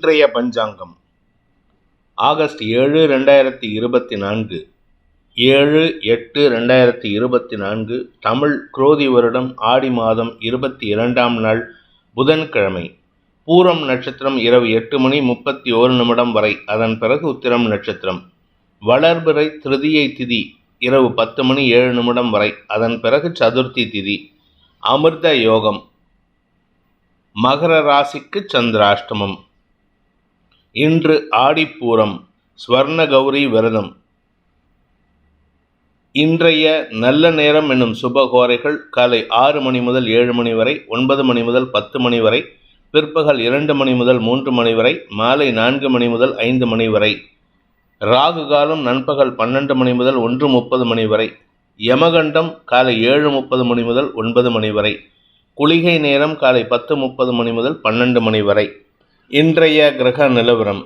இன்றைய பஞ்சாங்கம் ஆகஸ்ட் 7, 2024 7/8/2024 தமிழ் குரோதி வருடம் ஆடி மாதம் 22ஆம் நாள் புதன்கிழமை. பூரம் நட்சத்திரம் இரவு 8:31 வரை, அதன் பிறகு உத்திரம் நட்சத்திரம். வளர்பிறை திருதியை திதி இரவு 10:07 வரை, அதன் பிறகு சதுர்த்தி திதி. அமிர்த யோகம். மகர ராசிக்கு சந்திராஷ்டமம். இன்று ஆடிப்பூரம், ஸ்வர்ண கௌரி விரதம். இன்றைய நல்ல நேரம் என்னும் சுபகோரைகள் காலை 6 மணி முதல் 7 மணி வரை, 9 மணி முதல் 10 மணி வரை, பிற்பகல் 2 மணி முதல் 3 மணி வரை, மாலை 4 மணி முதல் 5 மணி வரை. ராகு காலம் நண்பகல் 12 மணி முதல் 1:30 மணி வரை. யமகண்டம் காலை 7:30 மணி முதல் 9 மணி வரை. குளிகை நேரம் காலை 10:30 மணி முதல் 12 மணி வரை. இன்றைய கிரக நிலவரம்: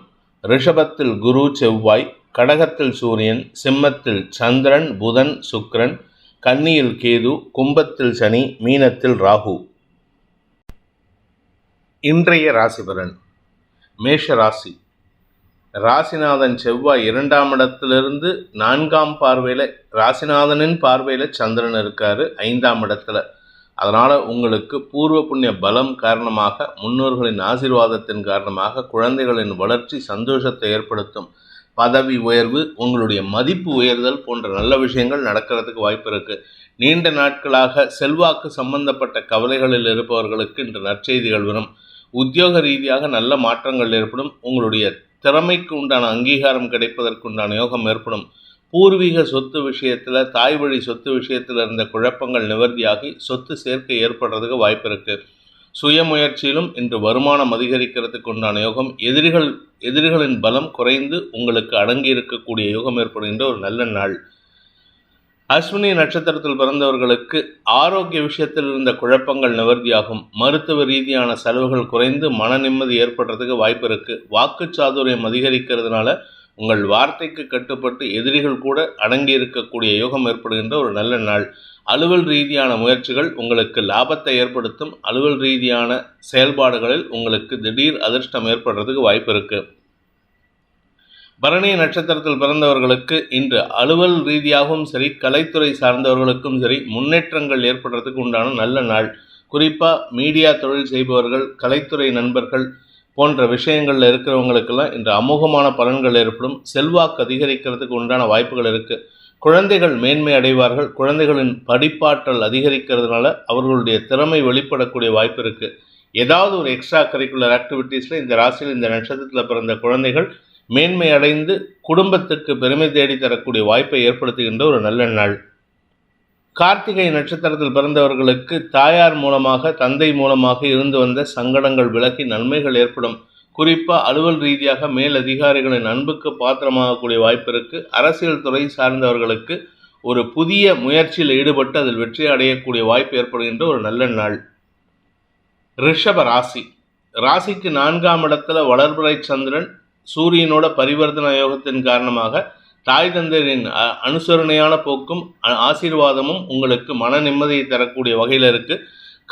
ரிஷபத்தில் குரு செவ்வாய், கடகத்தில் சூரியன், சிம்மத்தில் சந்திரன் புதன் சுக்கிரன், கன்னியில் கேது, கும்பத்தில் சனி, மீனத்தில் ராகு. இன்றைய ராசிபலன்: மேஷ ராசி. ராசிநாதன் செவ்வாய் 2ஆம் இடத்திலிருந்து 4ஆம் பார்வையில், ராசிநாதனின் பார்வையில் சந்திரன் இருக்காரு 5ஆம் இடத்துல. அதனால் உங்களுக்கு பூர்வ புண்ணிய பலம் காரணமாக, முன்னோர்களின் ஆசீர்வாதத்தின் காரணமாக குழந்தைகளின் வளர்ச்சி சந்தோஷத்தை ஏற்படுத்தும். பதவி உயர்வு, உங்களுடைய மதிப்பு உயர்தல் போன்ற நல்ல விஷயங்கள் நடக்கிறதுக்கு வாய்ப்பு இருக்குது. நீண்ட நாட்களாக செல்வாக்கு சம்பந்தப்பட்ட கவலைகளில் இருப்பவர்களுக்கு இன்று நற்செய்திகள் வரும். உத்தியோக ரீதியாக நல்ல மாற்றங்கள் ஏற்படும். உங்களுடைய திறமைக்கு உண்டான அங்கீகாரம் கிடைப்பதற்குண்டான யோகம் ஏற்படும். பூர்வீக சொத்து விஷயத்தில், தாய் வழி சொத்து விஷயத்தில் இருந்த குழப்பங்கள் நிவர்த்தியாகி சொத்து சேர்க்கை ஏற்படுறதுக்கு வாய்ப்பு இருக்குது. சுயமுயற்சியிலும் இன்று வருமானம் அதிகரிக்கிறதுக்கு உண்டான யோகம். எதிரிகளின் பலம் குறைந்து உங்களுக்கு அடங்கி இருக்கக்கூடிய யோகம் ஏற்படுகின்ற ஒரு நல்ல நாள். அஸ்வினி நட்சத்திரத்தில் பிறந்தவர்களுக்கு ஆரோக்கிய விஷயத்தில் இருந்த குழப்பங்கள் நிவர்த்தியாகும். மருத்துவ ரீதியான செலவுகள் குறைந்து மன நிம்மதி ஏற்படுறதுக்கு வாய்ப்பு இருக்குது. வாக்கு சாதுரியம் அதிகரிக்கிறதுனால உங்கள் வார்த்தைக்கு கட்டுப்பட்டு எதிரிகள் கூட அடங்கி இருக்கக்கூடிய யோகம் ஏற்படுகின்ற ஒரு நல்ல நாள். அலுவல் ரீதியான முயற்சிகள் உங்களுக்கு லாபத்தை ஏற்படுத்தும். அலுவல் ரீதியான செயல்பாடுகளில் உங்களுக்கு திடீர் அதிர்ஷ்டம் ஏற்படுறதுக்கு வாய்ப்பு இருக்குது. பரணி நட்சத்திரத்தில் பிறந்தவர்களுக்கு இன்று அலுவல் ரீதியாகவும் சரி, கலைத்துறை சார்ந்தவர்களுக்கும் சரி முன்னேற்றங்கள் ஏற்படுறதுக்கு உண்டான நல்ல நாள். குறிப்பாக மீடியா தொழில் செய்பவர்கள், கலைத்துறை நண்பர்கள் போன்ற விஷயங்களில் இருக்கிறவங்களுக்கெல்லாம் இன்று அமோகமான பலன்கள் ஏற்படும். செல்வாக்கு அதிகரிக்கிறதுக்கு உண்டான வாய்ப்புகள் இருக்குது. குழந்தைகள் மேன்மை அடைவார்கள். குழந்தைகளின் படிப்பாற்றல் அதிகரிக்கிறதுனால அவர்களுடைய திறமை வெளிப்படக்கூடிய வாய்ப்பு இருக்குது. ஏதாவது ஒரு எக்ஸ்ட்ரா கரிக்குலர் ஆக்டிவிட்டீஸில் இந்த ராசியில் இந்த நட்சத்திரத்தில் பிறந்த குழந்தைகள் மேன்மை அடைந்து குடும்பத்துக்கு பெருமை தேடி தரக்கூடிய வாய்ப்பை ஏற்படுத்துகின்ற ஒரு நல்ல நாள். கார்த்திகை நட்சத்திரத்தில் பிறந்தவர்களுக்கு தாயார் மூலமாக, தந்தை மூலமாக இருந்து வந்த சங்கடங்கள் விலகி நன்மைகள் ஏற்படும். குறிப்பாக அலுவல் ரீதியாக மேல் அதிகாரிகளின் அன்புக்கு பாத்திரமாகக்கூடிய வாய்ப்பு இருக்குது. அரசியல் துறை சார்ந்தவர்களுக்கு ஒரு புதிய முயற்சியில் ஈடுபட்டு அதில் வெற்றி அடையக்கூடிய வாய்ப்பு ஏற்படுகின்ற ஒரு நல்ல நாள். ரிஷப ராசி. ராசிக்கு 4ஆம் இடத்துல வளர்பிறை சந்திரன் சூரியனோட பரிவர்த்தன யோகத்தின் காரணமாக தாய் தந்தையரின் அனுசரணையான போக்கும் ஆசீர்வாதமும் உங்களுக்கு மன நிம்மதியை தரக்கூடிய வகையில் இருக்குது.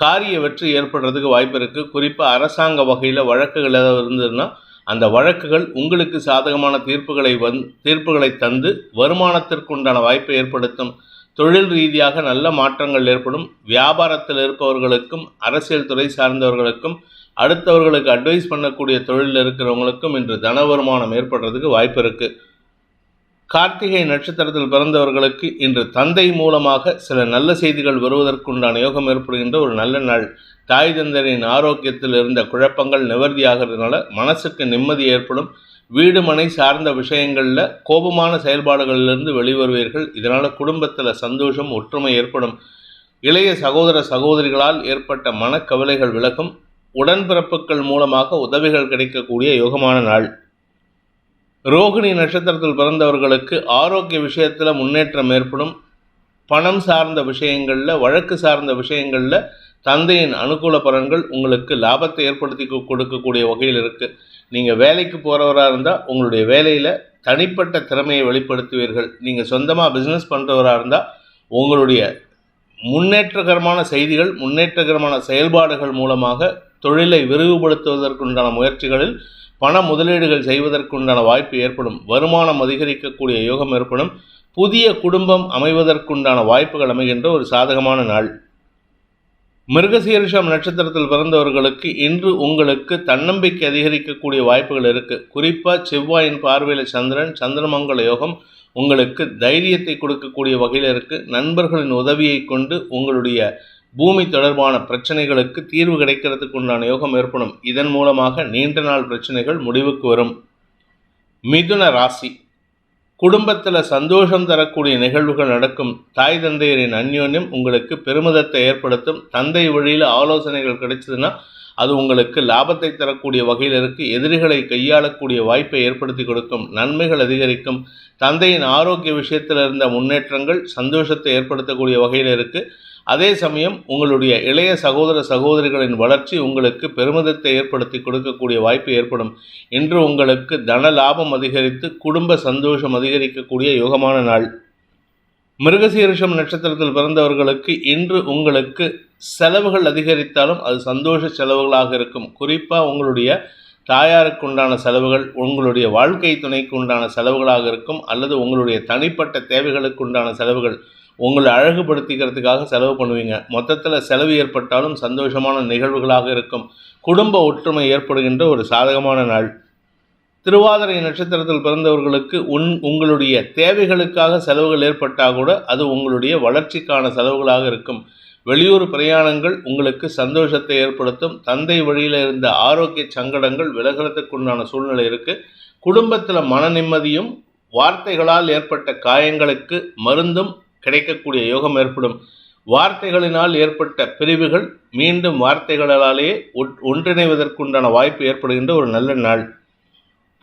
காரிய வெற்றி ஏற்படுறதுக்கு வாய்ப்பு இருக்குது. குறிப்பாக அரசாங்க வகையில் வழக்குகள் ஏதாவது இருந்ததுன்னா அந்த வழக்குகள் உங்களுக்கு சாதகமான தீர்ப்புகளை தந்து வருமானத்திற்கு உண்டான வாய்ப்பை ஏற்படுத்தும். தொழில் ரீதியாக நல்ல மாற்றங்கள் ஏற்படும். வியாபாரத்தில் இருப்பவர்களுக்கும், அரசியல் துறை சார்ந்தவர்களுக்கும், அடுத்தவர்களுக்கு அட்வைஸ் பண்ணக்கூடிய தொழிலில் இருக்கிறவங்களுக்கும் இன்று தன வருமானம் ஏற்படுறதுக்கு வாய்ப்பு இருக்குது. கார்த்திகை நட்சத்திரத்தில் பிறந்தவர்களுக்கு இன்று தந்தை மூலமாக சில நல்ல செய்திகள் வருவதற்குண்டான யோகம் ஏற்படுகின்ற ஒரு நல்ல நாள். தாய் தந்தையரின் ஆரோக்கியத்தில் இருந்த குழப்பங்கள் நிவர்த்தியாகிறதுனால மனசுக்கு நிம்மதி ஏற்படும். வீடு மனை சார்ந்த விஷயங்களில் கோபமான செயல்பாடுகளிலிருந்து வெளிவருவீர்கள். இதனால் குடும்பத்தில் சந்தோஷம், ஒற்றுமை ஏற்படும். இளைய சகோதர சகோதரிகளால் ஏற்பட்ட மனக்கவலைகள் விலகும். உடன்பிறப்புகள் மூலமாக உதவிகள் கிடைக்கக்கூடிய யோகமான நாள். ரோகிணி நட்சத்திரத்தில் பிறந்தவர்களுக்கு ஆரோக்கிய விஷயத்தில் முன்னேற்றம் ஏற்படும். பணம் சார்ந்த விஷயங்களில், வழக்கு சார்ந்த விஷயங்களில் தந்தையின் அனுகூல பலன்கள் உங்களுக்கு லாபத்தை ஏற்படுத்தி கொடுக்கக்கூடிய வகையில் இருக்குது. நீங்கள் வேலைக்கு போகிறவராக இருந்தால் உங்களுடைய வேலையில் தனிப்பட்ட திறமையை வெளிப்படுத்துவீர்கள். நீங்கள் சொந்தமாக பிஸ்னஸ் பண்ணுறவராக இருந்தால் உங்களுடைய முன்னேற்றகரமான செய்திகள், முன்னேற்றகரமான செயல்பாடுகள் மூலமாக தொழிலை விரிவுபடுத்துவதற்குண்டான முயற்சிகளில் பண முதலீடுகள் செய்வதற்குண்டான வாய்ப்பு ஏற்படும். வருமானம் அதிகரிக்கக்கூடிய யோகம் ஏற்படும். புதிய குடும்பம் அமைவதற்குண்டான வாய்ப்புகள் அமைகின்ற ஒரு சாதகமான நாள். மிருகசீரிஷம் நட்சத்திரத்தில் பிறந்தவர்களுக்கு இன்று உங்களுக்கு தன்னம்பிக்கை அதிகரிக்கக்கூடிய வாய்ப்புகள் இருக்குது. குறிப்பாக செவ்வாயின் பார்வையில் சந்திரமங்கல யோகம் உங்களுக்கு தைரியத்தை கொடுக்கக்கூடிய வகையில் இருக்குது. நண்பர்களின் உதவியை கொண்டு உங்களுடைய பூமி தொடர்பான பிரச்சனைகளுக்கு தீர்வு கிடைக்கிறதுக்கு உண்டான யோகம் ஏற்படும். இதன் மூலமாக நீண்ட நாள் பிரச்சனைகள் முடிவுக்கு வரும். மிதுன ராசி, குடும்பத்தில் சந்தோஷம் தரக்கூடிய நிகழ்வுகள் நடக்கும். தாய் தந்தையரின் அந்யோன்யம் உங்களுக்கு பெருமிதத்தை ஏற்படுத்தும். தந்தை வழியில் ஆலோசனைகள் கிடைச்சதுன்னா அது உங்களுக்கு லாபத்தை தரக்கூடிய வகையில் இருக்குது. எதிரிகளை கையாளக்கூடிய வாய்ப்பை ஏற்படுத்தி கொடுக்கும். நன்மைகள் அதிகரிக்கும். தந்தையின் ஆரோக்கிய விஷயத்தில் இருந்த முன்னேற்றங்கள் சந்தோஷத்தை ஏற்படுத்தக்கூடிய வகையில் இருக்குது. அதே சமயம் உங்களுடைய இளைய சகோதர சகோதரிகளின் வளர்ச்சி உங்களுக்கு பெருமிதத்தை ஏற்படுத்தி கொடுக்கக்கூடிய வாய்ப்பு ஏற்படும். இன்று உங்களுக்கு தன லாபம் அதிகரித்து குடும்ப சந்தோஷம் அதிகரிக்கக்கூடிய யோகமான நாள். மிருகசீரிஷம் நட்சத்திரத்தில் பிறந்தவர்களுக்கு இன்று உங்களுக்கு செலவுகள் அதிகரித்தாலும் அது சந்தோஷ செலவுகளாக இருக்கும். குறிப்பாக உங்களுடைய தாயாருக்கு உண்டான செலவுகள் உங்களுடைய வாழ்க்கை துணைக்கு உண்டான செலவுகளாக இருக்கும். அல்லது உங்களுடைய தனிப்பட்ட தேவைகளுக்கு உண்டான செலவுகள் உங்களை அழகுபடுத்திக்கிறதுக்காக செலவு பண்ணுவீங்க. மொத்தத்தில் செலவு ஏற்பட்டாலும் சந்தோஷமான நிகழ்வுகளாக இருக்கும். குடும்ப ஒற்றுமை ஏற்படுகின்ற ஒரு சாதகமான நாள். திருவாதிரை நட்சத்திரத்தில் பிறந்தவர்களுக்கு உங்களுடைய தேவைகளுக்காக செலவுகள் ஏற்பட்டால் கூட அது உங்களுடைய வளர்ச்சிக்கான செலவுகளாக இருக்கும். வெளியூர் பிரயாணங்கள் உங்களுக்கு சந்தோஷத்தை ஏற்படுத்தும். தந்தை வழியில் இருந்த ஆரோக்கிய சங்கடங்கள் விலகிறதுக்குண்டான சூழ்நிலை இருக்குது. குடும்பத்தில் மன நிம்மதியும் வார்த்தைகளால் ஏற்பட்ட காயங்களுக்கு மருந்தும் கிடைக்கக்கூடிய யோகம் ஏற்படும். வார்த்தைகளினால் ஏற்பட்ட பிரிவுகள் மீண்டும் வார்த்தைகளாலேயே ஒன்றிணைவதற்குண்டான வாய்ப்பு ஏற்படுகின்ற ஒரு நல்ல நாள்.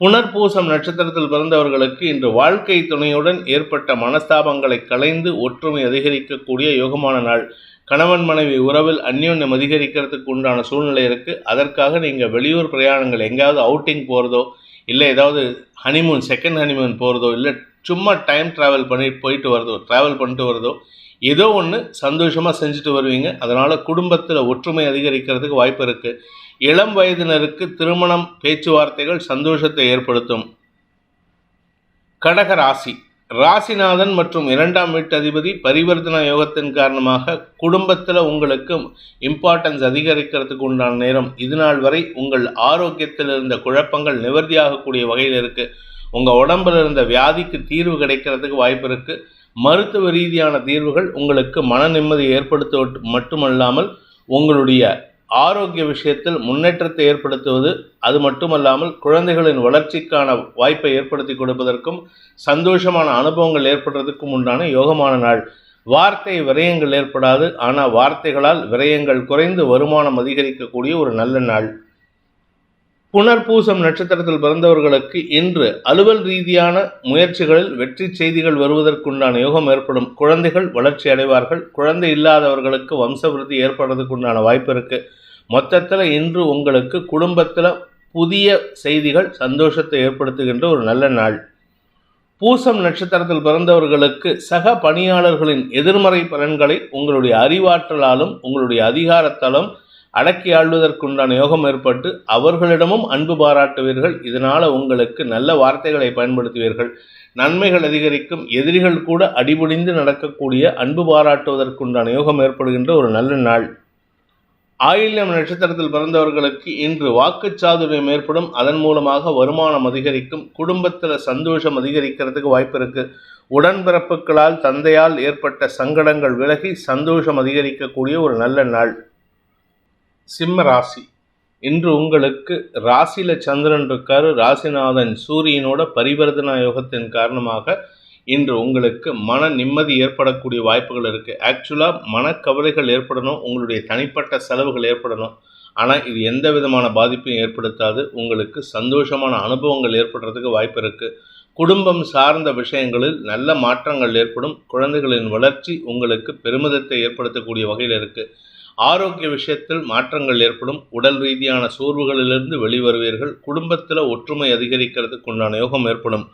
புனர்பூசம் நட்சத்திரத்தில் பிறந்தவர்களுக்கு இன்று வாழ்க்கை துணையுடன் ஏற்பட்ட மனஸ்தாபங்களை களைந்து ஒற்றுமை அதிகரிக்கக்கூடிய யோகமான நாள். கணவன் மனைவி உறவில் அந்யோன்யம் அதிகரிக்கிறதுக்கு உண்டான சூழ்நிலை இருக்குது. அதற்காக நீங்கள் வெளியூர் பிரயாணங்கள் எங்கேயாவது அவுட்டிங் போகிறதோ இல்லை ஏதாவது ஹனிமூன் செகண்ட் ஹனிமூன் போகிறதோ இல்லை சும்மா டைம் ட்ராவல் போயிட்டு வரதோ ஏதோ ஒன்று சந்தோஷமாக செஞ்சுட்டு வருவீங்க. அதனால் குடும்பத்தில் ஒற்றுமை அதிகரிக்கிறதுக்கு வாய்ப்பு இருக்குது. இளம் வயதினருக்கு திருமணம் பேச்சுவார்த்தைகள் சந்தோஷத்தை ஏற்படுத்தும். கடக ராசி, ராசிநாதன் மற்றும் 2ஆம் வீட்டு அதிபதி பரிவர்த்தனா யோகத்தின் காரணமாக குடும்பத்தில் உங்களுக்கு இம்பார்ட்டன்ஸ் அதிகரிக்கிறதுக்கு உண்டான நேரம். இது நாள் வரை உங்கள் ஆரோக்கியத்தில் இருந்த குழப்பங்கள் நிவர்த்தியாகக்கூடிய வகையில் இருக்குது. உங்கள் உடம்பில் இருந்த வியாதிக்கு தீர்வு கிடைக்கிறதுக்கு வாய்ப்பு இருக்குது. மருத்துவ ரீதியான தீர்வுகள் உங்களுக்கு மன நிம்மதி ஏற்படுத்த மட்டுமல்லாமல் உங்களுடைய ஆரோக்கிய விஷயத்தில் முன்னேற்றத்தை ஏற்படுத்துவது அது மட்டுமல்லாமல் குழந்தைகளின் வளர்ச்சிக்கான வாய்ப்பை ஏற்படுத்தி கொடுப்பதற்கும் சந்தோஷமான அனுபவங்கள் ஏற்படுறதுக்கும் உண்டான யோகமான நாள். வார்த்தை விரயங்கள் ஏற்படாது. ஆனால் வார்த்தைகளால் விரயங்கள் குறைந்து வருமானம் அதிகரிக்கக்கூடிய ஒரு நல்ல நாள். புனர்பூசம் நட்சத்திரத்தில் பிறந்தவர்களுக்கு இன்று அலுவல் ரீதியான முயற்சிகளில் வெற்றி செய்திகள் வருவதற்குண்டான யோகம் ஏற்படும். குழந்தைகள் வளர்ச்சி அடைவார்கள். குழந்தை இல்லாதவர்களுக்கு வம்சவிருத்தி ஏற்படுறதுக்குண்டான வாய்ப்பு இருக்குது. மொத்தத்தில் இன்று உங்களுக்கு குடும்பத்தில் புதிய செய்திகள் சந்தோஷத்தை ஏற்படுத்துகின்ற ஒரு நல்ல நாள். பூசம் நட்சத்திரத்தில் பிறந்தவர்களுக்கு சக பணியாளர்களின் எதிர்மறை பலன்களை உங்களுடைய அறிவாற்றலாலும் உங்களுடைய அதிகாரத்தாலும் அடக்கி ஆள்வதற்குண்டான யோகம் ஏற்பட்டு அவர்களிடமும் அன்பு பாராட்டுவீர்கள். இதனால் உங்களுக்கு நல்ல வார்த்தைகளை பயன்படுத்துவீர்கள். நன்மைகள் அதிகரிக்கும். எதிரிகள் கூட அடிபடிந்து நடக்கக்கூடிய அன்பு பாராட்டுவதற்குண்டான யோகம் ஏற்படுகின்ற ஒரு நல்ல நாள். ஆயில்யம் நட்சத்திரத்தில் பிறந்தவர்களுக்கு இன்று வாக்குச்சாதுரியம் ஏற்படும். அதன் மூலமாக வருமானம் அதிகரிக்கும். குடும்பத்தில் சந்தோஷம் அதிகரிக்கிறதுக்கு வாய்ப்பு இருக்குது. உடன்பிறப்புகளால் தந்தையால் ஏற்பட்ட சங்கடங்கள் விலகி சந்தோஷம் அதிகரிக்கக்கூடிய ஒரு நல்ல நாள். சிம்ம ராசி, இன்று உங்களுக்கு ராசியில் சந்திரன் இருக்காரு. ராசிநாதன் சூரியனோட பரிவர்த்தனா யோகத்தின் காரணமாக இன்று உங்களுக்கு மன நிம்மதி ஏற்படக்கூடிய வாய்ப்புகள் இருக்குது. ஆக்சுவலாக மனக்கவலைகள் ஏற்படணும், உங்களுடைய தனிப்பட்ட செலவுகள் ஏற்படணும். ஆனால் இது எந்த விதமான பாதிப்பையும் ஏற்படுத்தாது. உங்களுக்கு சந்தோஷமான அனுபவங்கள் ஏற்படுறதுக்கு வாய்ப்பு இருக்குது. குடும்பம் சார்ந்த விஷயங்களில் நல்ல மாற்றங்கள் ஏற்படும். குழந்தைகளின் வளர்ச்சி உங்களுக்கு பெருமிதத்தை ஏற்படுத்தக்கூடிய வகையில் இருக்குது. ஆரோக்கிய விஷயத்தில் மாற்றங்கள் ஏற்படும். உடல் ரீதியான சோர்வுகளிலிருந்து வெளிவருவீர்கள். குடும்பத்தில் ஒற்றுமை அதிகரிக்கிறதுக்கு உண்டான யோகம் ஏற்படும்.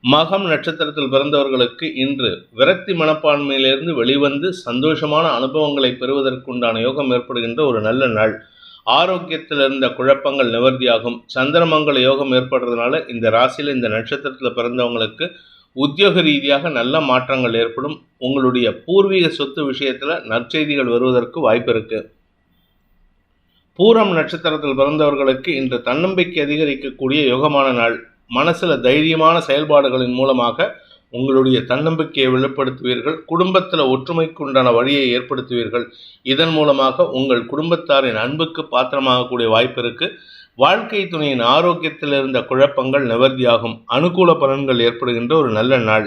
மகம் நட்சத்திரத்தில் பிறந்தவர்களுக்கு இன்று விரக்தி மனப்பான்மையிலிருந்து வெளிவந்து சந்தோஷமான அனுபவங்களை பெறுவதற்குண்டான யோகம் ஏற்படுகின்ற ஒரு நல்ல நாள். ஆரோக்கியத்தில் இருந்த குழப்பங்கள் நிவர்த்தியாகும். சந்திரமங்கல யோகம் ஏற்படுறதுனால இந்த ராசியில் இந்த நட்சத்திரத்தில் பிறந்தவங்களுக்கு உத்தியோக ரீதியாக நல்ல மாற்றங்கள் ஏற்படும். உங்களுடைய பூர்வீக சொத்து விஷயத்தில் நற்செய்திகள் வருவதற்கு வாய்ப்பு இருக்கு. பூரம் நட்சத்திரத்தில் பிறந்தவர்களுக்கு இன்று தன்னம்பிக்கை அதிகரிக்கக்கூடிய யோகமான நாள். மனசுல தைரியமான செயல்பாடுகளின் மூலமாக உங்களுடைய தன்னம்பிக்கையை வெளிப்படுத்துவீர்கள். குடும்பத்தில் ஒற்றுமைக்கு உண்டான வழியை ஏற்படுத்துவீர்கள். இதன் மூலமாக உங்கள் குடும்பத்தாரின் அன்புக்கு பாத்திரமாகக்கூடிய வாய்ப்பு இருக்கு. வாழ்க்கை துணையின் ஆரோக்கியத்தில் இருந்த குழப்பங்கள் நிவர்த்தியாகும். அனுகூல பலன்கள் ஏற்படுகின்ற ஒரு நல்ல நாள்.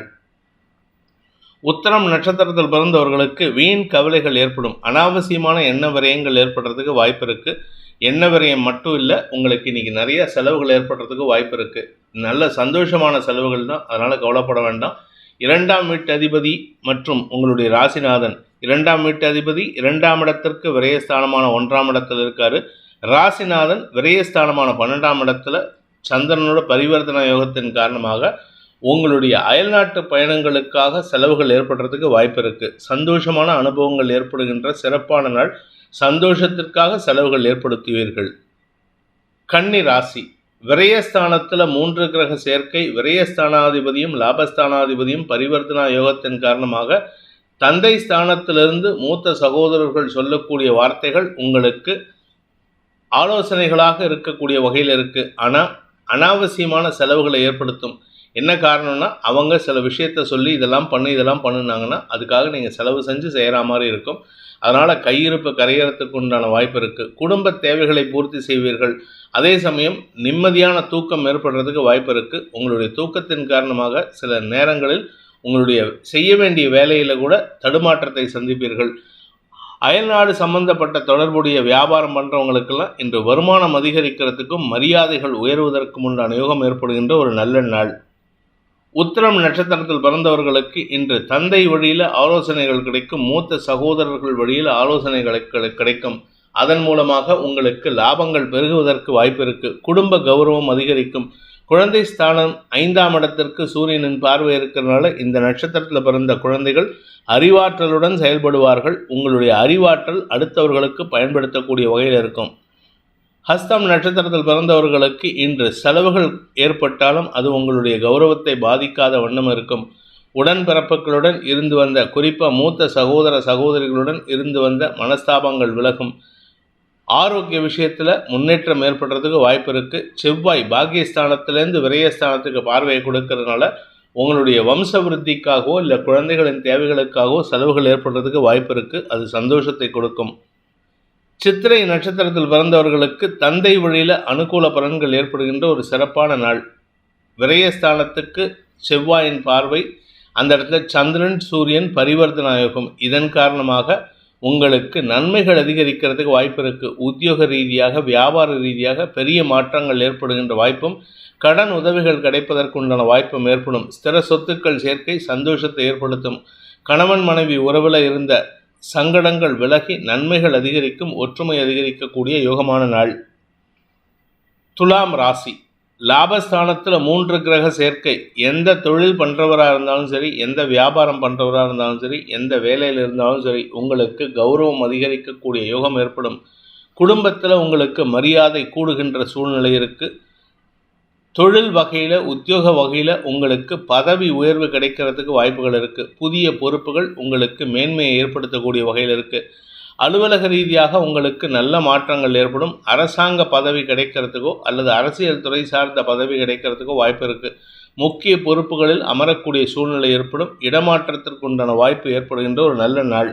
உத்தரம் நட்சத்திரத்தில் பிறந்தவர்களுக்கு வீண் கவலைகள் ஏற்படும். அனாவசியமான எண்ண விரயங்கள் ஏற்படுறதுக்கு வாய்ப்பு இருக்கு. எண்ண விரயம் மட்டும் இல்லை, உங்களுக்கு இன்னைக்கு நிறைய செலவுகள் ஏற்படுறதுக்கு வாய்ப்பு இருக்கு. நல்ல சந்தோஷமான செலவுகள் தான், அதனால கவலைப்பட வேண்டாம். 2ஆம் வீட்டு அதிபதி மற்றும் உங்களுடைய ராசிநாதன் 2ஆம் வீட்டு அதிபதி 2ஆம் இடத்திற்கு விரயஸ்தானமான 1ஆம் இடத்தில் இருக்காரு. ராசிநாதன் விரயஸ்தானமான 12ஆம் இடத்துல சந்திரனோட பரிவர்த்தன யோகத்தின் காரணமாக உங்களுடைய அயல்நாட்டு பயணங்களுக்காக செலவுகள் ஏற்படுறதுக்கு வாய்ப்பு இருக்கு. சந்தோஷமான அனுபவங்கள் ஏற்படுகின்ற சிறப்பான நாள். சந்தோஷத்திற்காக செலவுகள் ஏற்படுத்துவீர்கள். கன்னி ராசி விரயஸ்தானத்தில் 3 கிரக சேர்க்கை. விரயஸ்தானாதிபதியும் லாபஸ்தானாதிபதியும் பரிவர்த்தனா யோகத்தின் காரணமாக தந்தை ஸ்தானத்திலிருந்து மூத்த சகோதரர்கள் சொல்லக்கூடிய வார்த்தைகள் உங்களுக்கு ஆலோசனைகளாக இருக்கக்கூடிய வகையில் இருக்கு. ஆனால் அனாவசியமான செலவுகளை ஏற்படுத்தும். என்ன காரணம்னா, அவங்க சில விஷயத்த சொல்லி இதெல்லாம் பண்ணுனாங்கன்னா அதுக்காக நீங்கள் செலவு செஞ்சு செய்கிற மாதிரி இருக்கும். அதனால் கையிருப்பு கரையறதுக்கு உண்டான வாய்ப்பு இருக்குது. குடும்ப தேவைகளை பூர்த்தி செய்வீர்கள். அதே சமயம் நிம்மதியான தூக்கம் ஏற்படுறதுக்கு வாய்ப்பு இருக்குது. உங்களுடைய தூக்கத்தின் காரணமாக சில நேரங்களில் உங்களுடைய செய்ய வேண்டிய வேலையில் கூட தடுமாற்றத்தை சந்திப்பீர்கள். அயல்நாடு சம்பந்தப்பட்ட தொடர்புடைய வியாபாரம் பண்ணுறவங்களுக்கெல்லாம் இன்று வருமானம் அதிகரிக்கிறதுக்கும் மரியாதைகள் உயர்வதற்கும் உண்டான யோகம் ஏற்படுகின்ற ஒரு நல்ல நாள். உத்திரம் நட்சத்திரத்தில் பிறந்தவர்களுக்கு இன்று தந்தை வழியில் ஆலோசனைகள் கிடைக்கும். மூத்த சகோதரர்கள் வழியில் ஆலோசனைகள் கிடைக்கும். அதன் மூலமாக உங்களுக்கு லாபங்கள் பெருகுவதற்கு வாய்ப்பு இருக்கு. குடும்ப கௌரவம் அதிகரிக்கும். குழந்தை ஸ்தானம் 5ஆம் இடத்திற்கு சூரியனின் பார்வை இருக்கிறதுனால இந்த நட்சத்திரத்தில் பிறந்த குழந்தைகள் அறிவாற்றலுடன் செயல்படுவார்கள். உங்களுடைய அறிவாற்றல் அடுத்தவர்களுக்கு பயன்படுத்தக்கூடிய வகையில் இருக்கும். ஹஸ்தம் நட்சத்திரத்தில் பிறந்தவர்களுக்கு இன்று செலவுகள் ஏற்பட்டாலும் அது உங்களுடைய கௌரவத்தை பாதிக்காத வண்ணம் இருக்கும். உடன்பிறப்புகளுடன் இருந்து வந்த, குறிப்பாக மூத்த சகோதர சகோதரிகளுடன் இருந்து வந்த மனஸ்தாபங்கள் விலகும். ஆரோக்கிய விஷயத்தில் முன்னேற்றம் ஏற்படுறதுக்கு வாய்ப்பு இருக்குது. செவ்வாய் பாக்கியஸ்தானத்திலேருந்து விரயஸ்தானத்துக்கு பார்வையை கொடுக்கறதுனால உங்களுடைய வம்ச விருத்திக்காகவோ இல்லை குழந்தைகளின் தேவைகளுக்காகவோ செலவுகள் ஏற்படுறதுக்கு வாய்ப்பு இருக்குது. அது சந்தோஷத்தை கொடுக்கும். சித்திரை நட்சத்திரத்தில் பிறந்தவர்களுக்கு தந்தை வழியில் அனுகூல பலன்கள் ஏற்படுகின்ற ஒரு சிறப்பான நாள். விரயஸ்தானத்துக்கு செவ்வாயின் பார்வை, அந்த இடத்துல சந்திரன் சூரியன் பரிவர்த்தன யோகம். இதன் காரணமாக உங்களுக்கு நன்மைகள் அதிகரிக்கிறதுக்கு வாய்ப்பு இருக்குது. உத்தியோக ரீதியாக வியாபார ரீதியாக பெரிய மாற்றங்கள் ஏற்படுகின்ற வாய்ப்பும் கடன் உதவிகள் கிடைப்பதற்கு உண்டான வாய்ப்பும் ஏற்படும். ஸ்திர சொத்துக்கள் சேர்க்கை சந்தோஷத்தை ஏற்படுத்தும். கணவன் மனைவி உறவில் இருந்த சங்கடங்கள் விலகி நன்மைகள் அதிகரிக்கும். ஒற்றுமை அதிகரிக்கக்கூடிய யோகமான நாள். துலாம் ராசி லாபஸ்தானத்தில் 3 கிரக சேர்க்கை. எந்த தொழில் பண்ணுறவராக இருந்தாலும் சரி, எந்த வியாபாரம் பண்ணுறவராக இருந்தாலும் சரி, எந்த வேலையில் இருந்தாலும் சரி, உங்களுக்கு கௌரவம் அதிகரிக்கக்கூடிய யோகம் ஏற்படும். குடும்பத்தில் உங்களுக்கு மரியாதை கூடுகின்ற சூழ்நிலை இருக்குது. தொழில் வகையில் உத்தியோக வகையில் உங்களுக்கு பதவி உயர்வு கிடைக்கிறதுக்கு வாய்ப்புகள் இருக்குது. புதிய பொறுப்புகள் உங்களுக்கு மேன்மையை ஏற்படுத்தக்கூடிய வகையில் இருக்குது. அலுவலக ரீதியாக உங்களுக்கு நல்ல மாற்றங்கள் ஏற்படும். அரசாங்க பதவி கிடைக்கிறதுக்கோ அல்லது அரசியல் துறை சார்ந்த பதவி கிடைக்கிறதுக்கோ வாய்ப்பு இருக்குது. முக்கிய பொறுப்புகளில் அமரக்கூடிய சூழ்நிலை ஏற்படும். இடமாற்றத்திற்கு உண்டான வாய்ப்பு ஏற்படுகின்ற ஒரு நல்ல நாள்.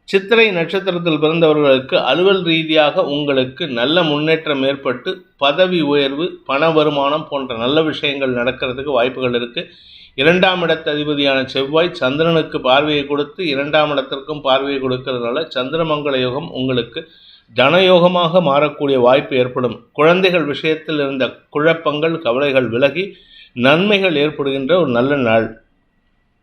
சித்திரை நட்சத்திரத்தில் பிறந்தவர்களுக்கு அலுவல் ரீதியாக உங்களுக்கு நல்ல முன்னேற்றம் ஏற்பட்டு பதவி உயர்வு, பண வருமானம் போன்ற நல்ல விஷயங்கள் நடக்கிறதுக்கு வாய்ப்புகள் இருக்குது. 2ஆம் இடத்து அதிபதியான செவ்வாய் சந்திரனுக்கு பார்வையை கொடுத்து 2ஆம் இடத்திற்கும் பார்வையை கொடுக்கறதுனால சந்திரமங்கல யோகம் உங்களுக்கு தனயோகமாக மாறக்கூடிய வாய்ப்பு ஏற்படும். குழந்தைகள் விஷயத்தில் இருந்த குழப்பங்கள் கவலைகள் விலகி நன்மைகள் ஏற்படுகின்ற ஒரு நல்ல நாள்.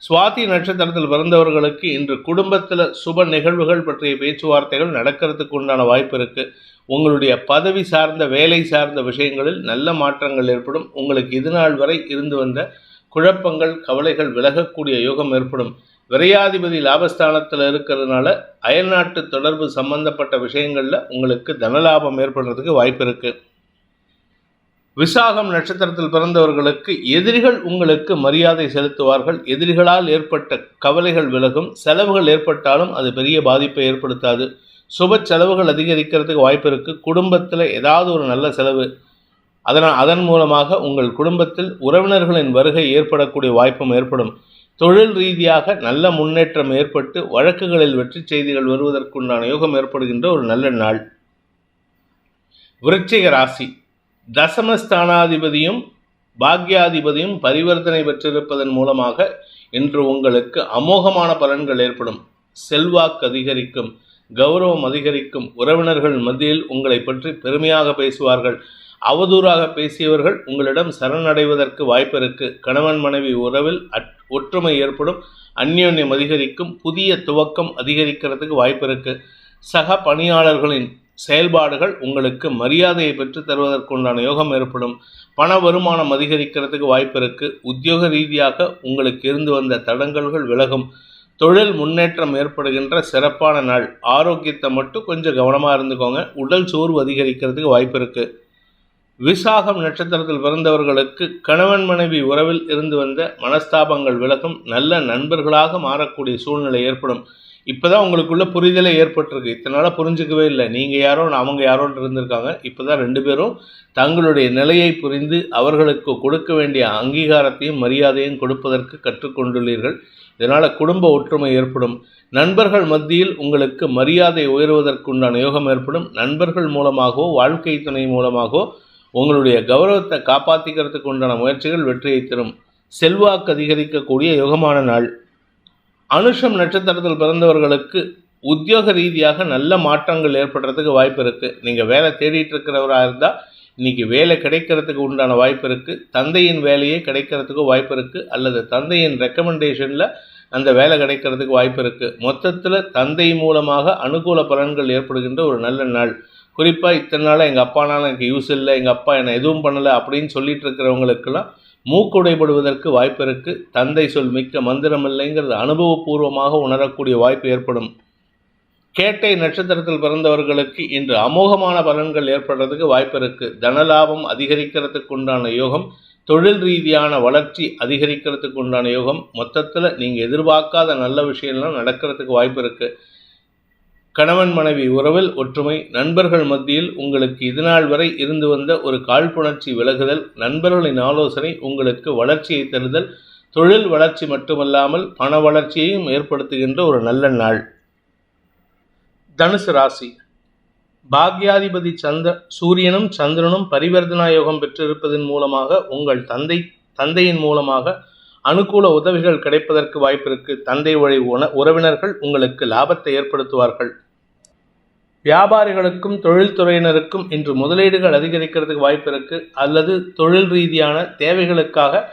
சுவாதி நட்சத்திரத்தில் பிறந்தவர்களுக்கு இன்று குடும்பத்தில் சுப நிகழ்வுகள் பற்றிய பேச்சுவார்த்தைகள் நடக்கிறதுக்கு உண்டான வாய்ப்பு இருக்குது. உங்களுடைய பதவி சார்ந்த வேலை சார்ந்த விஷயங்களில் நல்ல மாற்றங்கள் ஏற்படும். உங்களுக்கு இது நாள் வரை இருந்து வந்த குழப்பங்கள் கவலைகள் விலகக்கூடிய யோகம் ஏற்படும். விரையாதிபதி லாபஸ்தானத்தில் இருக்கிறதுனால அயல்நாட்டு தொடர்பு சம்பந்தப்பட்ட விஷயங்களில் உங்களுக்கு தனலாபம் ஏற்படுறதுக்கு வாய்ப்பு இருக்குது. விசாகம் நட்சத்திரத்தில் பிறந்தவர்களுக்கு எதிரிகள் உங்களுக்கு மரியாதை செலுத்துவார்கள். எதிரிகளால் ஏற்பட்ட கவலைகள் விலகும். செலவுகள் ஏற்பட்டாலும் அது பெரிய பாதிப்பை ஏற்படுத்தாது. சுப செலவுகள் அதிகரிக்கிறதுக்கு வாய்ப்பு இருக்குது. குடும்பத்தில் ஏதாவது ஒரு நல்ல செலவு, அதன் மூலமாக உங்கள் குடும்பத்தில் உறவினர்களின் வருகை ஏற்படக்கூடிய வாய்ப்பும் ஏற்படும். தொழில் ரீதியாக நல்ல முன்னேற்றம் ஏற்பட்டு வழக்குகளில் வெற்றி செய்திகள் வருவதற்குண்டான யோகம் ஏற்படுகின்ற ஒரு நல்ல நாள். விருச்சிக ராசி. தசமஸ்தானாதிபதியும் பாக்யாதிபதியும் பரிவர்த்தனை பெற்றிருப்பதன் மூலமாக இன்று உங்களுக்கு அமோகமான பலன்கள் ஏற்படும். செல்வாக்கு அதிகரிக்கும், கௌரவம் அதிகரிக்கும். உறவினர்கள் மத்தியில் உங்களை பற்றி பெருமையாக பேசுவார்கள். அவதூறாக பேசியவர்கள் உங்களிடம் சரணடைவதற்கு வாய்ப்பு இருக்கு. கணவன் மனைவி உறவில் ஒற்றுமை ஏற்படும். அந்யோன்யம் அதிகரிக்கும். புதிய துவக்கம் அதிகரிக்கிறதுக்கு வாய்ப்பு இருக்கு. சக பணியாளர்களின் செயல்பாடுகள் உங்களுக்கு மரியாதையை பெற்று தருவதற்குண்டான யோகம் ஏற்படும். பண வருமானம் அதிகரிக்கிறதுக்கு வாய்ப்பு இருக்கு. உத்தியோக ரீதியாக உங்களுக்கு இருந்து வந்த தடங்கல்கள் விலகும். தொழில் முன்னேற்றம் ஏற்படுகின்ற சிறப்பான நாள். ஆரோக்கியத்தை மட்டும் கொஞ்சம் கவனமாக இருந்துக்கோங்க. உடல் சோர்வு அதிகரிக்கிறதுக்கு வாய்ப்பு இருக்கு. விசாகம் நட்சத்திரத்தில் பிறந்தவர்களுக்கு கணவன் மனைவி உறவில் இருந்து வந்த மனஸ்தாபங்கள் விலகும். நல்ல நண்பர்களாக மாறக்கூடிய சூழ்நிலை ஏற்படும். இப்போதான் உங்களுக்குள்ள புரிதலே ஏற்பட்டிருக்கு. இத்தனால புரிஞ்சுக்கவே இல்லை, நீங்கள் யாரோ அவங்க யாரோன்னு இருந்திருக்காங்க. இப்போ தான் 2 பேரும் தங்களுடைய நிலையை புரிந்து அவர்களுக்கு கொடுக்க வேண்டிய அங்கீகாரத்தையும் மரியாதையும் கொடுப்பதற்கு கற்றுக்கொண்டுள்ளீர்கள். இதனால் குடும்ப ஒற்றுமை ஏற்படும். நண்பர்கள் மத்தியில் உங்களுக்கு மரியாதை உயர்வதற்குண்டான யோகம் ஏற்படும். நண்பர்கள் மூலமாகவோ வாழ்க்கை துணை மூலமாகவோ உங்களுடைய கௌரவத்தை காப்பாற்றிக்கிறதுக்கு உண்டான முயற்சிகள் வெற்றியை தரும். செல்வாக்கு அதிகரிக்கக்கூடிய யோகமான நாள். அனுஷம் நட்சத்திரத்தில் பிறந்தவர்களுக்கு உத்தியோக ரீதியாக நல்ல மாற்றங்கள் ஏற்படுறதுக்கு வாய்ப்பு இருக்குது. நீங்கள் வேலை தேடிட்டு இருக்கிறவராக இருந்தால் இன்றைக்கி வேலை கிடைக்கிறதுக்கு உண்டான வாய்ப்பு இருக்குது. தந்தையின் வேலையே கிடைக்கிறதுக்கு வாய்ப்பு இருக்குது. அல்லது தந்தையின் ரெக்கமெண்டேஷனில் அந்த வேலை கிடைக்கிறதுக்கு வாய்ப்பு இருக்குது. மொத்தத்தில் தந்தை மூலமாக அனுகூல பலன்கள் ஏற்படுகின்ற ஒரு நல்ல நாள். குறிப்பாக இத்தனை நாளாக எங்கள் அப்பானால எனக்கு யூஸ் இல்லை, எங்கள் அப்பா என்னை எதுவும் பண்ணலை அப்படின்னு சொல்லிட்டு இருக்கிறவங்களுக்கெல்லாம் மூக்குடைபடுவதற்கு வாய்ப்பு இருக்குது. தந்தை சொல் மிக்க மந்திரம் இல்லைங்கிறது அனுபவபூர்வமாக உணரக்கூடிய வாய்ப்பு ஏற்படும். கேட்டை நட்சத்திரத்தில் பிறந்தவர்களுக்கு இன்று அமோகமான பலன்கள் ஏற்படுறதுக்கு வாய்ப்பு இருக்குது. தனலாபம் அதிகரிக்கிறதுக்கு உண்டான யோகம். தொழில் ரீதியான வளர்ச்சி அதிகரிக்கிறதுக்கு உண்டான யோகம். மொத்தத்தில் நீங்கள் எதிர்பார்க்காத நல்ல விஷயம்லாம் நடக்கிறதுக்கு வாய்ப்பு இருக்குது. கணவன் மனைவி உறவில் ஒற்றுமை. நண்பர்கள் மத்தியில் உங்களுக்கு இதுநாள் வரை இருந்து வந்த ஒரு காழ்ப்புணர்ச்சி விலகுதல். நண்பர்களின் ஆலோசனை உங்களுக்கு வளர்ச்சியை தருதல். தொழில் வளர்ச்சி மட்டுமல்லாமல் பண வளர்ச்சியையும் ஏற்படுத்துகின்ற ஒரு நல்ல நாள். தனுசு ராசி. பாக்யாதிபதி சூரியனும் சந்திரனும் பரிவர்த்தனா யோகம் பெற்றிருப்பதன் மூலமாக உங்கள் தந்தையின் மூலமாக அனுகூல உதவிகள் கிடைப்பதற்கு வாய்ப்பு இருக்கு. தந்தை வழி உறவினர்கள் உங்களுக்கு லாபத்தை ஏற்படுத்துவார்கள். வியாபாரிகளுக்கும் தொழில்துறையினருக்கும் இன்று முதலீடுகள் அதிகரிக்கிறதுக்கு வாய்ப்பு இருக்குது. அல்லது தொழில் ரீதியான தேவைகளுக்காக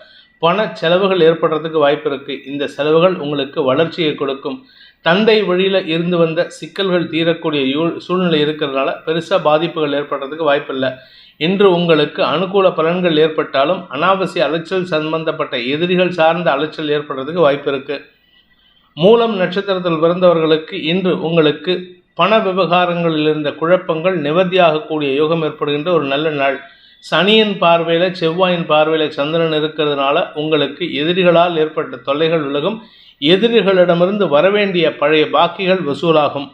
பண செலவுகள் ஏற்படுறதுக்கு வாய்ப்பு இருக்குது. இந்த செலவுகள் உங்களுக்கு வளர்ச்சியை கொடுக்கும். தந்தை வழியில் இருந்து வந்த சிக்கல்கள் தீரக்கூடிய சூழ்நிலை இருக்கிறதுனால பெருசாக பாதிப்புகள் ஏற்படுறதுக்கு வாய்ப்பில்லை. இன்று உங்களுக்கு அனுகூல பலன்கள் ஏற்பட்டாலும் அனாவசிய அலைச்சல் சம்பந்தப்பட்ட எதிரிகள் சார்ந்த அலைச்சல் ஏற்படுறதுக்கு வாய்ப்பு இருக்குது. மூலம் நட்சத்திரத்தில் பிறந்தவர்களுக்கு இன்று உங்களுக்கு பண விவகாரங்களில் இருந்த குழப்பங்கள் நிவர்த்தியாகக்கூடிய யோகம் ஏற்படுகின்ற ஒரு நல்ல நாள். சனியின் பார்வையில் செவ்வாயின் பார்வையில் சந்திரன் இருக்கிறதுனால உங்களுக்கு எதிரிகளால் ஏற்பட்ட தொல்லைகள் விலகும். எதிரிகளிடமிருந்து வரவேண்டிய பழைய பாக்கிகள் வசூலாகும்.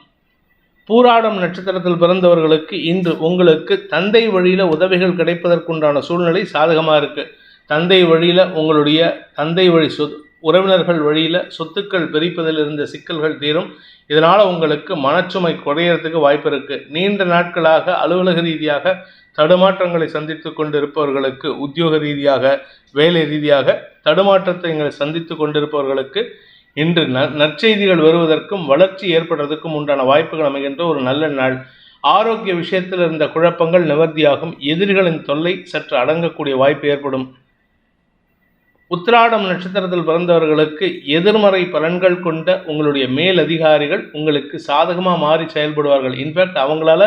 பூராடம் நட்சத்திரத்தில் பிறந்தவர்களுக்கு இன்று உங்களுக்கு தந்தை வழியில் உதவிகள் கிடைப்பதற்குண்டான சூழ்நிலை சாதகமாக இருக்குது. தந்தை வழியில் உங்களுடைய தந்தை வழி உறவினர்கள் வழியில் சொத்துக்கள் பிரிப்பதில் இருந்த சிக்கல்கள் தீரும். இதனால் உங்களுக்கு மனச்சுமை குறையறதுக்கு வாய்ப்பு இருக்குது. நீண்ட நாட்களாக அலுவலக ரீதியாக தடுமாற்றங்களை சந்தித்து கொண்டிருப்பவர்களுக்கு, உத்தியோக ரீதியாக வேலை ரீதியாக தடுமாற்றத்தை சந்தித்து கொண்டிருப்பவர்களுக்கு இன்று நற்செய்திகள் வருவதற்கும் வளர்ச்சி ஏற்படுறதுக்கும் உண்டான வாய்ப்புகள் அமைகின்ற ஒரு நல்ல நாள். ஆரோக்கிய விஷயத்தில் இருந்த குழப்பங்கள் நிவர்த்தியாகும். எதிரிகளின் தொல்லை சற்று அடங்கக்கூடிய வாய்ப்பு ஏற்படும். உத்திராடம் நட்சத்திரத்தில் பிறந்தவர்களுக்கு எதிர்மறை பலன்கள் கொண்ட உங்களுடைய மேல் அதிகாரிகள் உங்களுக்கு சாதகமாக மாறி செயல்படுவார்கள். இன்ஃபேக்ட் அவங்களால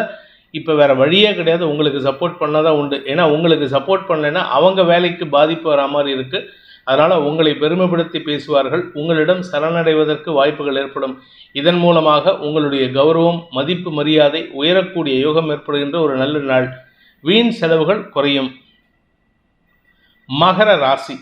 இப்போ வேறு வழியே கிடையாது, உங்களுக்கு சப்போர்ட் பண்ணாதான் உண்டு. ஏன்னா உங்களுக்கு சப்போர்ட் பண்ணலைன்னா அவங்க வேலைக்கு பாதிப்பு வரா மாதிரி இருக்குது. அதனால் உங்களை பெருமைப்படுத்தி பேசுவார்கள். உங்களிடம் சரணடைவதற்கு வாய்ப்புகள் ஏற்படும். இதன் மூலமாக உங்களுடைய கௌரவம், மதிப்பு, மரியாதை உயரக்கூடிய யோகம் ஏற்படுகின்ற ஒரு நல்ல நாள். வீண் செலவுகள் குறையும். மகர ராசி.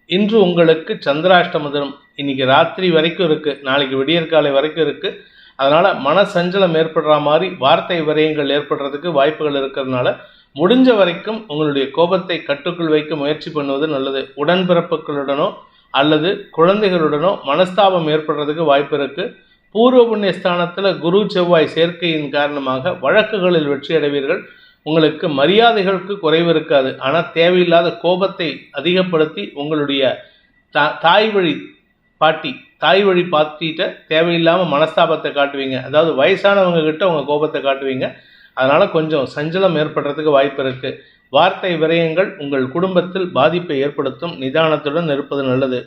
இன்று உங்களுக்கு சந்திராஷ்டம தினம். இன்னைக்கு ராத்திரி வரைக்கும் இருக்குது, நாளைக்கு விடியற்காலை வரைக்கும் இருக்குது. அதனால் மனசஞ்சலம் ஏற்படுற மாதிரி வார்த்தை விரயங்கள் ஏற்படுறதுக்கு வாய்ப்புகள் இருக்கிறதுனால முடிஞ்ச வரைக்கும் உங்களுடைய கோபத்தை கட்டுக்குள் வைக்க முயற்சி பண்ணுவது நல்லது. உடன்பிறப்புகளுடனோ அல்லது குழந்தைகளுடனோ மனஸ்தாபம் ஏற்படுறதுக்கு வாய்ப்பு இருக்குது. பூர்வ புண்ணிய ஸ்தானத்தில் குரு செவ்வாய் சேர்க்கையின் காரணமாக வழக்குகளில் வெற்றி அடைவீர்கள். உங்களுக்கு மரியாதைகளுக்கு குறைவு இருக்காது. ஆனால் தேவையில்லாத கோபத்தை அதிகப்படுத்தி உங்களுடைய தாய் வழி பாட்டிகிட்ட தேவையில்லாமல் மனஸ்தாபத்தை காட்டுவீங்க. அதாவது வயசானவங்க கிட்ட உங்கள் கோபத்தை காட்டுவீங்க. அதனால் கொஞ்சம் சஞ்சலம் ஏற்படுறதுக்கு வாய்ப்பு இருக்குது. வார்த்தை விரயங்கள் உங்கள் குடும்பத்தில் பாதிப்பை ஏற்படுத்தும். நிதானத்துடன் இருப்பது நல்லது.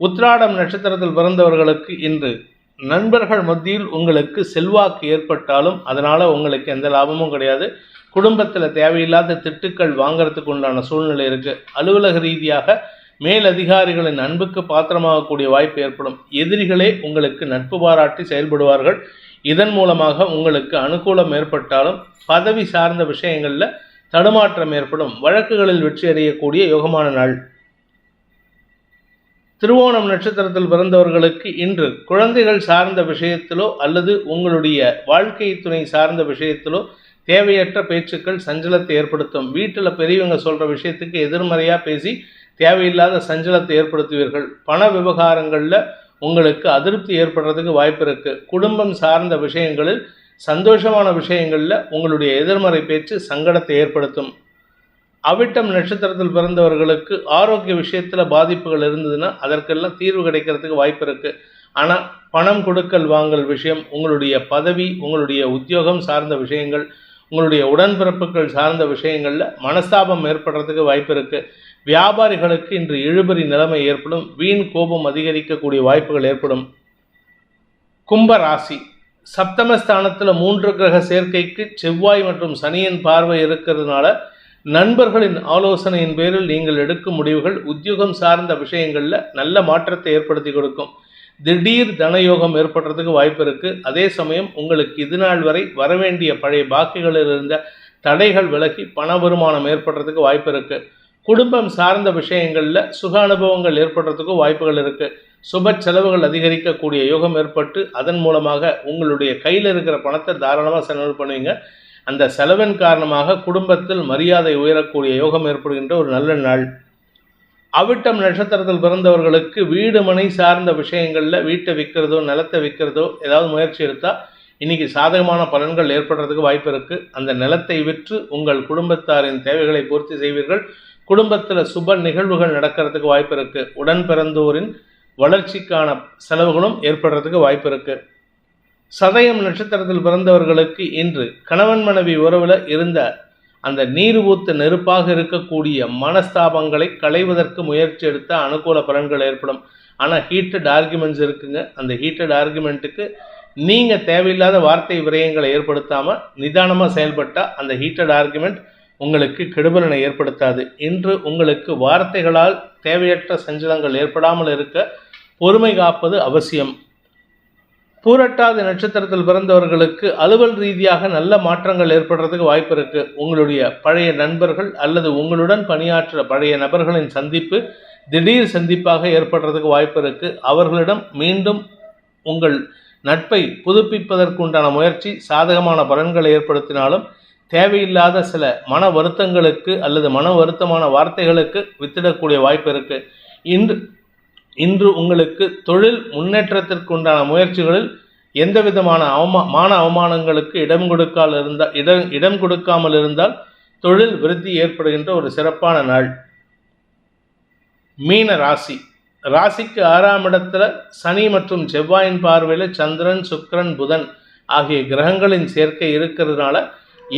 உத்திராடம் நட்சத்திரத்தில் பிறந்தவர்களுக்கு இன்று நண்பர்கள் மத்தியில் உங்களுக்கு செல்வாக்கு ஏற்பட்டாலும் அதனால் உங்களுக்கு எந்த லாபமும் கிடையாது. குடும்பத்தில் தேவையில்லாத திட்டுக்கள் வாங்கிறதுக்கு உண்டான சூழ்நிலை இருக்குது. அலுவலக ரீதியாக மேலதிகாரிகளின் அன்புக்கு பாத்திரமாகக்கூடிய வாய்ப்பு ஏற்படும். எதிரிகளே உங்களுக்கு நட்பு பாராட்டி செயல்படுவார்கள். இதன் மூலமாக உங்களுக்கு அனுகூலம் ஏற்பட்டாலும் பதவி சார்ந்த விஷயங்களில் தடுமாற்றம் ஏற்படும். வழக்குகளில் வெற்றி அடையக்கூடிய யோகமான நாள். திருவோணம் நட்சத்திரத்தில் பிறந்தவர்களுக்கு இன்று குழந்தைகள் சார்ந்த விஷயத்திலோ அல்லது உங்களுடைய வாழ்க்கை துணை சார்ந்த விஷயத்திலோ தேவையற்ற பேச்சுக்கள் சஞ்சலத்தை ஏற்படுத்தும். வீட்டில் பெரியவங்க சொல்கிற விஷயத்துக்கு எதிர்மறையாக பேசி தேவையில்லாத சஞ்சலத்தை ஏற்படுத்துவீர்கள். பண விவகாரங்களில் உங்களுக்கு அதிருப்தி ஏற்படுறதுக்கு வாய்ப்பு இருக்குது. குடும்பம் சார்ந்த விஷயங்களில், சந்தோஷமான விஷயங்களில் உங்களுடைய எதிர்மறை பேச்சு சங்கடத்தை ஏற்படுத்தும். அவிட்டம் நட்சத்திரத்தில் பிறந்தவர்களுக்கு ஆரோக்கிய விஷயத்தில் பாதிப்புகள் இருந்ததுன்னா அதற்கெல்லாம் தீர்வு கிடைக்கிறதுக்கு வாய்ப்பு இருக்குது. ஆனால் பணம் கொடுக்கல் வாங்கல் விஷயம், உங்களுடைய பதவி, உங்களுடைய உத்தியோகம் சார்ந்த விஷயங்கள், உங்களுடைய உடன்பிறப்புகள் சார்ந்த விஷயங்களில் மனஸ்தாபம் ஏற்படுறதுக்கு வாய்ப்பு இருக்குது. வியாபாரிகளுக்கு இன்று இழுபறி நிலைமை ஏற்படும். வீண் கோபம் அதிகரிக்கக்கூடிய வாய்ப்புகள் ஏற்படும். கும்ப ராசி. சப்தமஸ்தானத்தில் 3 கிரக சேர்க்கைக்கு செவ்வாய் மற்றும் சனியின் பார்வை இருக்கிறதுனால நண்பர்களின் ஆலோசனையின் பேரில் நீங்கள் எடுக்கும் முடிவுகள் உத்தியோகம் சார்ந்த விஷயங்களில் நல்ல மாற்றத்தை ஏற்படுத்தி கொடுக்கும். திடீர் தனயோகம் ஏற்படுறதுக்கு வாய்ப்பு இருக்குது. அதே சமயம் உங்களுக்கு இதுநாள் வரை வரவேண்டிய பழைய பாக்கிகளில் இருந்த தடைகள் விலகி பண வருமானம் ஏற்படுறதுக்கு வாய்ப்பு இருக்குது. குடும்பம் சார்ந்த விஷயங்களில் சுக அனுபவங்கள் ஏற்படுறதுக்கும் வாய்ப்புகள் இருக்குது. சுப செலவுகள் அதிகரிக்கக்கூடிய யோகம் ஏற்பட்டு அதன் மூலமாக உங்களுடைய கையில் இருக்கிற பணத்தை தாராளமாக செலவு பண்ணுவீங்க. அந்த செலவின் காரணமாக குடும்பத்தில் மரியாதை உயரக்கூடிய யோகம் ஏற்படுகின்ற ஒரு நல்ல நாள். அவிட்டம் நட்சத்திரத்தில் பிறந்தவர்களுக்கு வீடு மனை சார்ந்த விஷயங்களில் வீட்டை விற்கிறதோ நிலத்தை விற்கிறதோ ஏதாவது முயற்சி எடுத்தால் இன்றைக்கி சாதகமான பலன்கள் ஏற்படுறதுக்கு வாய்ப்பு இருக்குது. அந்த நிலத்தை விற்று உங்கள் குடும்பத்தாரின் தேவைகளை பூர்த்தி செய்வீர்கள். குடும்பத்தில் சுப நிகழ்வுகள் நடக்கிறதுக்கு வாய்ப்பு இருக்குது. உடன் பிறந்தோரின் வளர்ச்சிக்கான செலவுகளும் ஏற்படுறதுக்கு வாய்ப்பு இருக்குது. சதயம் நட்சத்திரத்தில் பிறந்தவர்களுக்கு இன்று கணவன் மனைவி உறவில் இருந்த அந்த நீர் ஊத்து நெருப்பாக இருக்கக்கூடிய மனஸ்தாபங்களை களைவதற்கு முயற்சி எடுத்தால் அனுகூல பலன்கள் ஏற்படும். ஆனால் ஹீட்டட் ஆர்குமெண்ட்ஸ் இருக்குங்க. அந்த ஹீட்டட் ஆர்குமெண்ட்டுக்கு நீங்கள் தேவையில்லாத வார்த்தை விரயங்களை ஏற்படுத்தாமல் நிதானமாக செயல்பட்டால் அந்த ஹீட்டட் ஆர்குமெண்ட் உங்களுக்கு கெடுபலனை ஏற்படுத்தாது. இன்று உங்களுக்கு வார்த்தைகளால் தேவையற்ற சஞ்சலங்கள் ஏற்படாமல் இருக்க பொறுமை காப்பது அவசியம். பூரட்டாதி நட்சத்திரத்தில் பிறந்தவர்களுக்கு அலுவல் ரீதியாக நல்ல மாற்றங்கள் ஏற்படுறதுக்கு வாய்ப்பு இருக்குது. உங்களுடைய பழைய நண்பர்கள் அல்லது உங்களுடன் பணியாற்ற பழைய நபர்களின் சந்திப்பு திடீர் சந்திப்பாக ஏற்படுறதுக்கு வாய்ப்பு இருக்குது. அவர்களிடம் மீண்டும் உங்கள் நட்பை புதுப்பிப்பதற்குண்டான முயற்சி சாதகமான பலன்களை ஏற்படுத்தினாலும் தேவையில்லாத சில மன வருத்தங்களுக்கு அல்லது மன வருத்தமான வார்த்தைகளுக்கு வித்திடக்கூடிய வாய்ப்பு இருக்குது. இன்று உங்களுக்கு தொழில் முன்னேற்றத்திற்கு உண்டான முயற்சிகளில் எந்த விதமான அவமானங்களுக்கு இடம் கொடுக்காமல் இருந்தால் தொழில் விருத்தி ஏற்படுகின்ற ஒரு சிறப்பான நாள். மீன ராசி. ராசிக்கு 6ஆம் இடத்துல சனி மற்றும் செவ்வாயின் பார்வையில் சந்திரன், சுக்கிரன், புதன் ஆகிய கிரகங்களின் சேர்க்கை இருக்கிறதுனால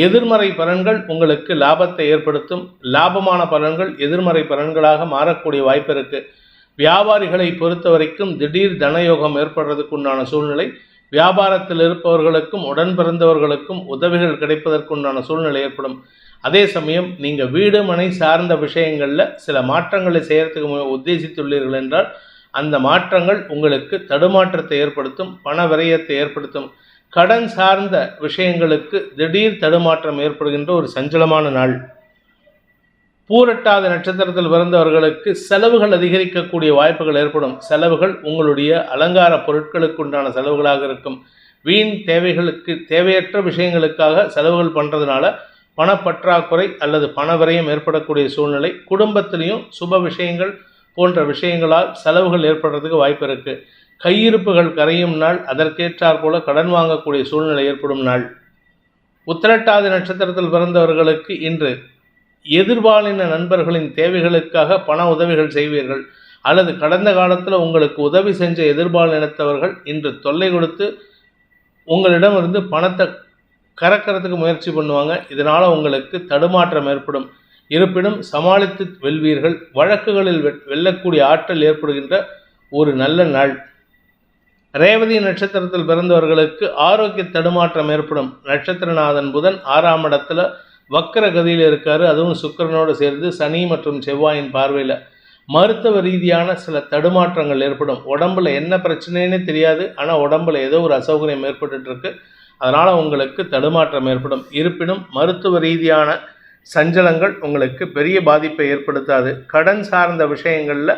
எதிர்மறை பலன்கள் உங்களுக்கு லாபத்தை ஏற்படுத்தும். லாபமான பலன்கள் எதிர்மறை பலன்களாக மாறக்கூடிய வாய்ப்பு இருக்குது. வியாபாரிகளை பொறுத்த வரைக்கும் திடீர் தனயோகம் ஏற்படுறதுக்கு உண்டான சூழ்நிலை வியாபாரத்தில் இருப்பவர்களுக்கும் உடன் பிறந்தவர்களுக்கும் உதவிகள் கிடைப்பதற்குண்டான சூழ்நிலை ஏற்படும். அதே சமயம் நீங்கள் வீடு மனை சார்ந்த விஷயங்களில் சில மாற்றங்களை செய்யறதுக்கு உத்தேசித்துள்ளீர்கள் என்றால் அந்த மாற்றங்கள் உங்களுக்கு தடுமாற்றத்தை ஏற்படுத்தும், பண விரயத்தை ஏற்படுத்தும். கடன் சார்ந்த விஷயங்களுக்கு திடீர் தடுமாற்றம் ஏற்படுகின்ற ஒரு சஞ்சலமான நாள். பூரட்டாதி நட்சத்திரத்தில் பிறந்தவர்களுக்கு செலவுகள் அதிகரிக்கக்கூடிய வாய்ப்புகள் ஏற்படும். செலவுகள் உங்களுடைய அலங்கார பொருட்களுக்கு உண்டான செலவுகளாக இருக்கும். வீண் தேவைகளுக்கு தேவையற்ற விஷயங்களுக்காக செலவுகள் பண்ணுறதுனால பணப்பற்றாக்குறை அல்லது பண விரயம் ஏற்படக்கூடிய சூழ்நிலை. குடும்பத்திலையும் சுப விஷயங்கள் போன்ற விஷயங்களால் செலவுகள் ஏற்படுறதுக்கு வாய்ப்பு இருக்குது. கையிருப்புகள் கரையும் நாள், அதற்கேற்றாற் போல கடன் வாங்கக்கூடிய சூழ்நிலை ஏற்படும் நாள். உத்திரட்டாதி நட்சத்திரத்தில் பிறந்தவர்களுக்கு இன்று எதிர்பாலின நண்பர்களின் தேவைகளுக்காக பண உதவிகள் செய்வீர்கள். அல்லது கடந்த காலத்தில் உங்களுக்கு உதவி செஞ்ச எதிர்பாலினத்தவர்கள் இன்று தொல்லை கொடுத்து உங்களிடமிருந்து பணத்தை கறக்கிறதுக்கு முயற்சி பண்ணுவாங்க. இதனால் உங்களுக்கு தடுமாற்றம் ஏற்படும். இருப்பினும் சமாளித்து வெல்வீர்கள். வழக்குகளில் வெல்லக்கூடிய ஆற்றல் ஏற்படுகின்ற ஒரு நல்ல நாள். ரேவதி நட்சத்திரத்தில் பிறந்தவர்களுக்கு ஆரோக்கிய தடுமாற்றம் ஏற்படும். நட்சத்திரநாதன் புதன் 6ஆம் இடத்துல வக்கர கதியில் இருக்காரு. அதுவும் சுக்கிரனோடு சேர்ந்து சனி மற்றும் செவ்வாயின் பார்வையில் மருத்துவ ரீதியான சில தடுமாற்றங்கள் ஏற்படும். உடம்புல என்ன பிரச்சனைன்னு தெரியாது, ஆனால் உடம்புல ஏதோ ஒரு அசௌகரியம் ஏற்பட்டு இருக்கு. அதனால் உங்களுக்கு தடுமாற்றம் ஏற்படும். இருப்பினும் மருத்துவ ரீதியான சஞ்சலங்கள் உங்களுக்கு பெரிய பாதிப்பை ஏற்படுத்தாது. கடன் சார்ந்த விஷயங்களில்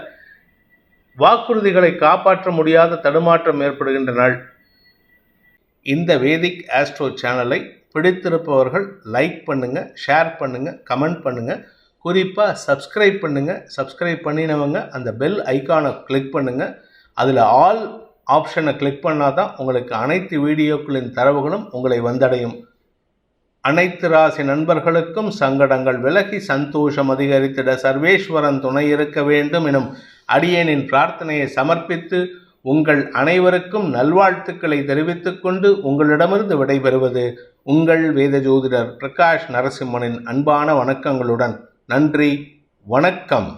வாக்குறுதிகளை காப்பாற்ற முடியாத தடுமாற்றம் ஏற்படுகின்ற நாள். இந்த வேதிக் ஆஸ்ட்ரோ சேனலை பிடித்திருப்பவர்கள் லைக் பண்ணுங்கள், ஷேர் பண்ணுங்கள், கமெண்ட் பண்ணுங்கள். குறிப்பாக சப்ஸ்கிரைப் பண்ணுங்கள். சப்ஸ்கிரைப் பண்ணினவங்க அந்த பெல் ஐக்கானை கிளிக் பண்ணுங்கள். அதில் ஆல் ஆப்ஷனை கிளிக் பண்ணால் தான் உங்களுக்கு அனைத்து வீடியோக்களின் தரவுகளும் உங்களை வந்தடையும். அனைத்து ராசி நண்பர்களுக்கும் சங்கடங்கள் விலகி சந்தோஷம் அதிகரித்திட சர்வேஸ்வரன் துணை இருக்க வேண்டும் எனும் அடியேனின் பிரார்த்தனையை சமர்ப்பித்து உங்கள் அனைவருக்கும் நல்வாழ்த்துக்களை தெரிவித்துக் கொண்டு உங்களிடமிருந்து விடைபெறுவது உங்கள் வேத ஜோதிடர் பிரகாஷ் நரசிம்மனின் அன்பான வணக்கங்களுடன். நன்றி, வணக்கம்.